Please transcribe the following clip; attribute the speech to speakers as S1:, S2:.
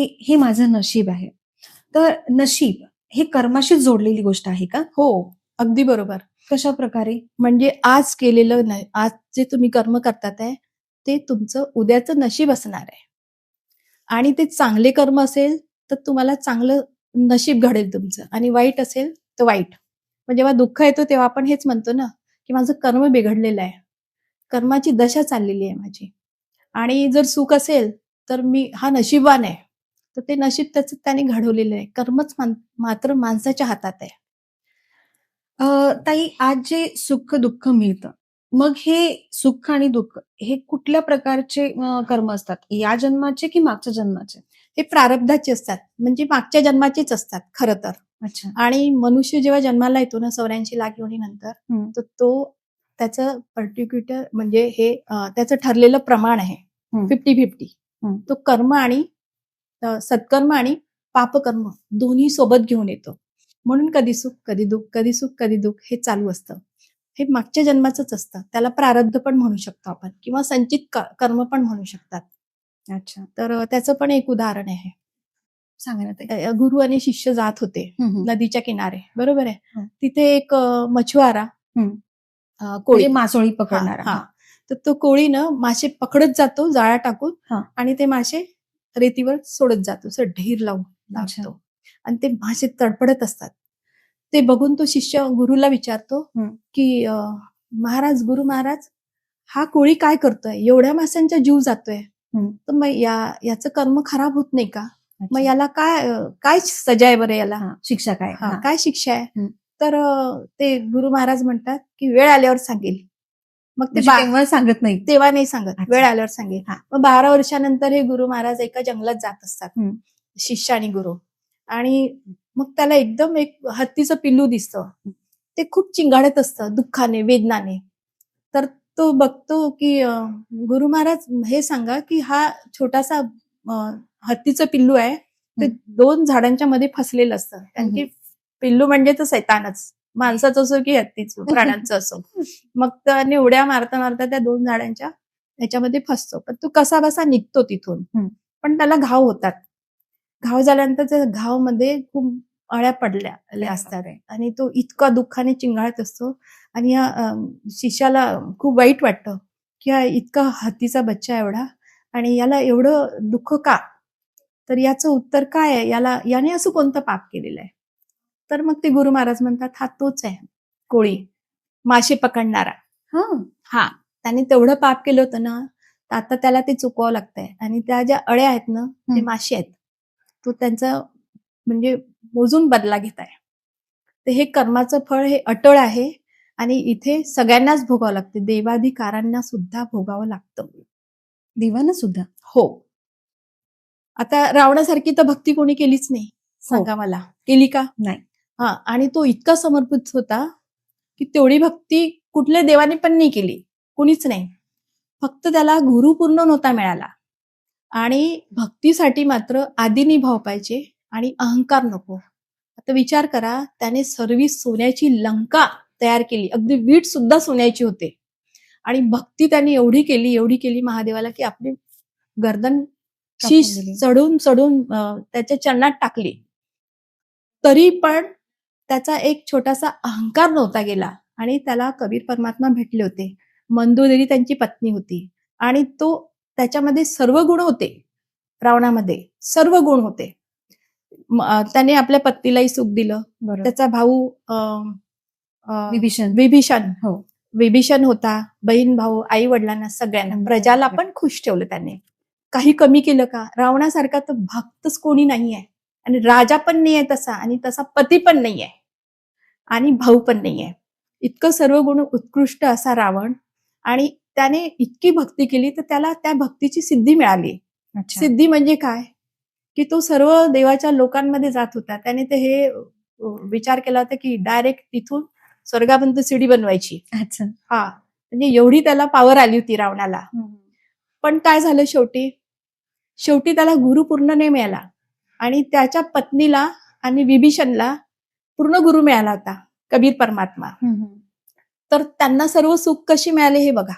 S1: हे माझं नशीब आहे. तर नशीब हे कर्माशी जोडलेली गोष्ट आहे का?
S2: हो, अगदी बरोबर.
S1: कशा प्रकारे?
S2: म्हणजे आज केलेलं नाही, आज जे तुम्ही कर्म करतात आहे, ते तुमचं उद्याचं नशीब असणार आहे. आणि ते चांगले कर्म असेल, तर तुम्हाला चांगलं नशीब घडेल तुमचं आणि वाईट असेल, तर वाईट. मग जेव्हा दुःख येतो तेव्हा आपण हेच म्हणतो ना, की माझं कर्म बिघडलेलं आहे. कर्माची दशा चाललेली आहे माझी. आणि जर सुख असेल, तर मी हा नशीबवान आहे. तर ते नशीब त्याचं त्याने घडवलेलं आहे. कर्मच मात्र माणसाच्या हातात आहे.
S1: ताई आज जे सुख-दुःख मिळतं, मग हे सुख आणि दुःख हे कुठल्या प्रकारचे कर्म असतात? या जन्माचे की मागच्या जन्माचे?
S2: हे प्रारब्धाचे असतात. म्हणजे मागच्या जन्माचेच असतात खरं तर.
S1: अच्छा.
S2: आणि मनुष्य जेव्हा जन्माला येतो ना 84 लाख योनीनंतर,
S1: हं.
S2: तर तो त्याचं पर्टिक्युलर म्हणजे हे त्याचं ठरलेलं प्रमाण आहे.
S1: हं.
S2: 50-50.
S1: हं.
S2: तो कर्म आणि सत्कर्म आणि पापकर्म दोन्ही सोबत घेऊन येतो. म्हणून कधी सुख, कधी दुःख, कधी सुख, कधी दुःख हे चालू असतं. हे मागच्या जन्माचंच असतं. त्याला प्रारब्ध पण म्हणू शकतो आपण किंवा संचित कर्म पण म्हणू शकतात.
S1: अच्छा.
S2: तर त्याचं पण एक उदाहरण आहे.
S1: सांगा ना ताई.
S2: गुरु आणि शिष्य जात होते
S1: हं, हं.
S2: नदीच्या किनारे, बरोबर आहे.
S1: हं.
S2: तिथे एक मछुआरा
S1: हं.
S2: कोळी
S1: म्हणजे मासोळी
S2: हा
S1: पकडणारा.
S2: हा तर तो कोळी ना मासे पकडत जातो जाळा टाकून
S1: हां.
S2: आणि ते मासे रेतीवर सोडत जातो, असं ढीर लावून
S1: अच्छा.
S2: लागतो आणि ते मासे तडफडत असतात. ते बघून तो शिष्य गुरुला विचारतो
S1: हं.
S2: की महाराज, गुरु महाराज, हा कोळी काय करतोय, एवढ्या माशांचा जीव जातोय,
S1: हं.
S2: तर मग याचं कर्म खराब होत नाही का? मग
S1: अच्छा.
S2: याला काय सजा आहे बरं याला?
S1: हां. शिक्षा काय?
S2: हा
S1: हां.
S2: काय शिक्षा आहे?
S1: हं.
S2: तर ते गुरु महाराज म्हणतात की वेळ आल्यावर सांगेल. मग ते
S1: म्हणजे तेव्हा सांगत नाही.
S2: तेव्हा नाही सांगत,
S1: अच्छा.
S2: वेळ आल्यावर सांगेल.
S1: हां.
S2: मग 12 वर्षानंतर हे गुरु महाराज एका जंगलात जात असतात,
S1: हं.
S2: शिष्य आणि गुरु. आणि मग त्याला एकदम एक हत्तीचं पिल्लू दिसतं. ते खूप चिंगाडत असतं दुःखाने, वेदनाने. तर तो बघतो की गुरु महाराज हे सांगा की हा छोटासा हत्तीचं पिल्लू आहे, ते 2 झाडांच्या मध्ये फसलेलं असतं. त्यांची पिल्लू म्हणजे तर सैतानच, माणसाचं असो की हत्तीचं, प्राण्यांचं असो. मग त्याने उड्या मारता मारता त्या 2 झाडांच्या ह्याच्यामध्ये फसतो. पण तो कसाबसा निघतो तिथून.
S1: हं.
S2: पण त्याला घाव होतात. घाव झाल्यानंतर त्या घावमध्ये खूप अळ्या पडल्या असतात आणि तो इतका दुःखाने चिंगाळत असतो आणि या शिष्याला खूप वाईट वाटतं की हा इतका हत्तीचा बच्चा एवढा आणि याला एवढं दुःख का? तर याचं उत्तर काय आहे? याने असं कोणतं पाप केलेलं आहे? तर मग ते गुरु महाराज म्हणतात, हा तोच आहे कोळी, मासे पकडणारा.
S1: हां.
S2: हा, त्याने तेवढं पाप केलं होतं ना, तर आता त्याला ते चुकवावं लागतंय आणि त्या ज्या अळ्या आहेत ना, ते मासे आहेत. तो त्यांचा म्हणजे मोजून बदला घेत आहे. तर हे कर्माचं फळ हे अटळ आहे आणि इथे सगळ्यांनाच भोगावं लागते. देवाधिकारांना सुद्धा भोगावं लागतं.
S1: देवानं सुद्धा?
S2: हो. आता रावणासारखी तर भक्ती कोणी केलीच नाही. सांगा मला, केली का?
S1: नाही.
S2: हा, आणि तो इतका समर्पित होता की तेवढी भक्ती कुठल्या देवाने पण नाही केली, कुणीच नाही. फक्त त्याला गुरु पूर्ण नव्हता मिळाला. आणि भक्तीसाठी मात्र आदिनी भाव पाहिजे आणि अहंकार नको. आता विचार करा, त्याने सर्व सोन्याची लंका तयार केली, अगदी वीट सुद्धा सोन्याची होते आणि भक्ती त्याने एवढी केली महादेवाला की आपली गर्दन शीश चढून चढून त्याच्या चरणात टाकली. तरी पण त्याचा एक छोटासा अहंकार नव्हता गेला आणि त्याला कबीर परमात्मा भेटले होते. मंदोदरी त्यांची पत्नी होती आणि तो त्याच्यामध्ये सर्व गुण होते. रावणामध्ये सर्व गुण होते. त्याने आपल्या पत्नीलाही सुख दिलं. त्याचा भाऊ विभीषण विभीषण होता, बहीण भाऊ, आई वडिलांना, सगळ्यांना, प्रजाला पण खुश ठेवलं त्याने. काही कमी केलं का? रावणासारखा तर भक्तच कोणी नाहीये आणि राजा पण नाहीये तसा आणि तसा पती पण नाहीये आणि भाऊ पण नाहीये. इतकं सर्व गुण उत्कृष्ट असा रावण आणि त्याने इतकी भक्ती केली तर त्याला त्या भक्तीची सिद्धी मिळाली. सिद्धी म्हणजे काय? की तो सर्व देवाच्या लोकांमध्ये जात होता. त्याने ते हे विचार केला होता की डायरेक्ट तिथून स्वर्गापर्यंत सीडी बनवायची.
S1: अच्छा.
S2: हा, म्हणजे एवढी त्याला पॉवर आली होती रावणाला. पण काय झालं शेवटी त्याला गुरु पूर्ण नाही मिळाला आणि त्याच्या पत्नीला आणि विभीषणला पूर्ण गुरु मिळाला होता, कबीर परमात्मा. तर त्यांना सर्व सुख कशी मिळाले हे बघा.